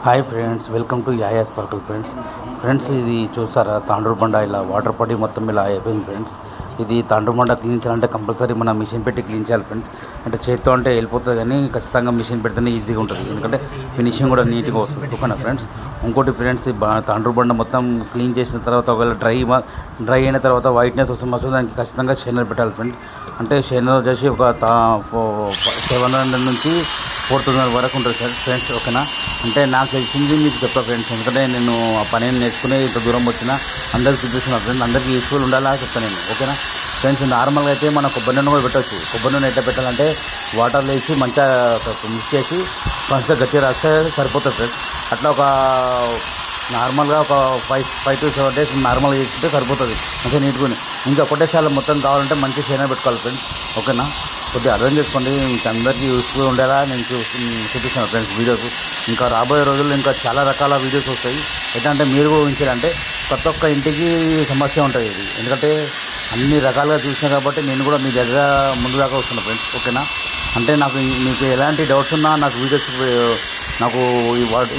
Hi friends, welcome to యాయా sparkle friends ఇది చూసారా తాండ్రూరు బండ ఇలా వాటర్ పడి మొత్తం ఇలా అయిపోయింది ఫ్రెండ్స్. ఇది తాండ్రూరు బండ క్లీన్ చేయాలంటే కంపల్సరీ మన మిషన్ పెట్టి క్లీన్ చేయాలి ఫ్రెండ్స్. అంటే చేత్తో అంటే వెళ్ళిపోతుంది కానీ ఖచ్చితంగా మిషన్ పెడితేనే ఈజీగా ఉంటుంది, ఎందుకంటే ఫినిషింగ్ కూడా నీట్గా వస్తుంది. ఓకేనా ఫ్రెండ్స్. ఇంకోటి ఫ్రెండ్స్, తాండ్రూరు బండ మొత్తం క్లీన్ చేసిన తర్వాత ఒకవేళ డ్రై అయిన తర్వాత వైట్నెస్ వస్తుంది, దానికి ఖచ్చితంగా షైనర్ పెట్టాలి ఫ్రెండ్స్. అంటే షైనర్ వచ్చేసి ఒక 700 నుంచి 4000 వరకు ఉంటుంది ఫ్రెండ్స్. ఓకేనా. అంటే నాకు తెలిసింది మీకు చెప్పా ఫ్రెండ్స్, ఎందుకంటే నేను ఆ పని నేర్చుకుని ఇంత దూరం వచ్చిన అందరికి చూపిస్తున్నాను ఫ్రెండ్స్. అందరికీ యూస్ఫుల్ ఉండాలా చెప్తాను నేను. ఓకేనా ఫ్రెండ్స్. నార్మల్గా అయితే మనం కొబ్బరి నూనె కూడా పెట్టవచ్చు. కొబ్బరి నూనె ఎట్లా పెట్టాలంటే వాటర్లో వేసి మంచిగా మిక్స్ చేసి కొంచెం గట్టిగా రాస్తే సరిపోతుంది ఫ్రెండ్స్. అట్లా ఒక నార్మల్గా ఒక 5 to 7 days నార్మల్గా చేసుకుంటే సరిపోతుంది, మంచిగా నీట్గా. ఇంకా ఒకటేసారి మొత్తం కావాలంటే మంచి షైనర్ పెట్టుకోవాలి ఫ్రెండ్స్. ఓకేనా. కొద్దిగా అర్థం చేసుకోండి, మీకు అందరికీ యూస్ఫుల్ ఉండేలా నేను చూపిస్తాను ఫ్రెండ్స్ వీడియోస్. ఇంకా రాబోయే రోజుల్లో ఇంకా చాలా రకాల వీడియోస్ వస్తాయి. ఏంటంటే మీరు కూడా ఊహించాలంటే ప్రతి ఒక్క ఇంటికి సమస్య ఉంటుంది ఇది, ఎందుకంటే అన్ని రకాలుగా చూసినా కాబట్టి నేను కూడా మీ దగ్గర ముందు దాకా వస్తున్నా ఫ్రెండ్స్. ఓకేనా. అంటే మీకు ఎలాంటి డౌట్స్ ఉన్నా నాకు వీడియోస్ నాకు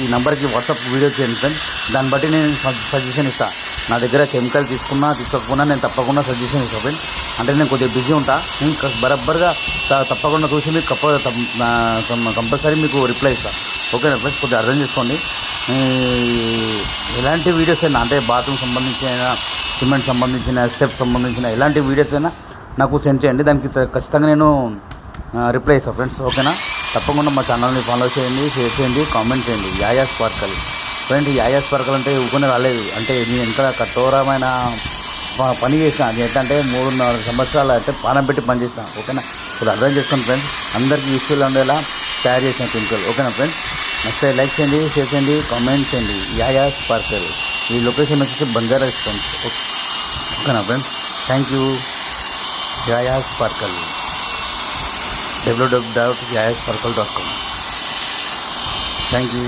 ఈ నెంబర్కి వాట్సాప్ వీడియో చేయండి ఫ్రెండ్స్. దాన్ని బట్టి నేను సజెషన్ ఇస్తాను. నా దగ్గర కెమికల్ తీసుకోకపోయినా నేను తప్పకుండా సజెషన్ ఇస్తాను ఫ్రెండ్స్. అంటే నేను కొద్దిగా బిజీ ఉంటా, నేను బరబ్బర్గా తప్పకుండా చూసి మీకు కంపల్సరీ మీకు రిప్లై ఇస్తాను. ఓకేనా ఫ్రెండ్స్. కొద్దిగా అర్థం చేసుకోండి. ఎలాంటి వీడియోస్ అయినా, అంటే బాత్రూమ్ సంబంధించిన, సిమెంట్ సంబంధించిన, స్టెప్ సంబంధించిన ఎలాంటి వీడియోస్ అయినా నాకు సెండ్ చేయండి, దానికి ఖచ్చితంగా నేను రిప్లై ఇస్తాను ఫ్రెండ్స్. ఓకేనా. తప్పకుండా మా ఛానల్ని ఫాలో చేయండి, షేర్ చేయండి, కామెంట్ చేయండి. యాయా స్పార్కల్ ఫ్రెండ్. యాయా స్పార్కల్ అంటే ఊకొని రాలేదు, అంటే నేను ఎంత కఠోరమైన పని చేసిన, అది ఏంటంటే 3-4 సంవత్సరాలు అంటే పానం పెట్టి పని చేసిన. ఓకేనా. ఇప్పుడు అర్థం చేసుకోండి ఫ్రెండ్స్, అందరికీ యూస్ఫుల్ ఉండేలా తయారు చేసిన కెమికల్. ఓకేనా ఫ్రెండ్స్. నెక్స్ట్ లైక్ చేయండి, షేర్ చేయండి, కామెంట్ చేయండి. యాయా స్పార్కల్. ఈ లొకేషన్ వచ్చేసి బంజారా ఫ్రెండ్స్. ఓకేనా ఫ్రెండ్స్. Thank you. యాయా స్పార్కల్, www.yayasparkle.com. Thank you.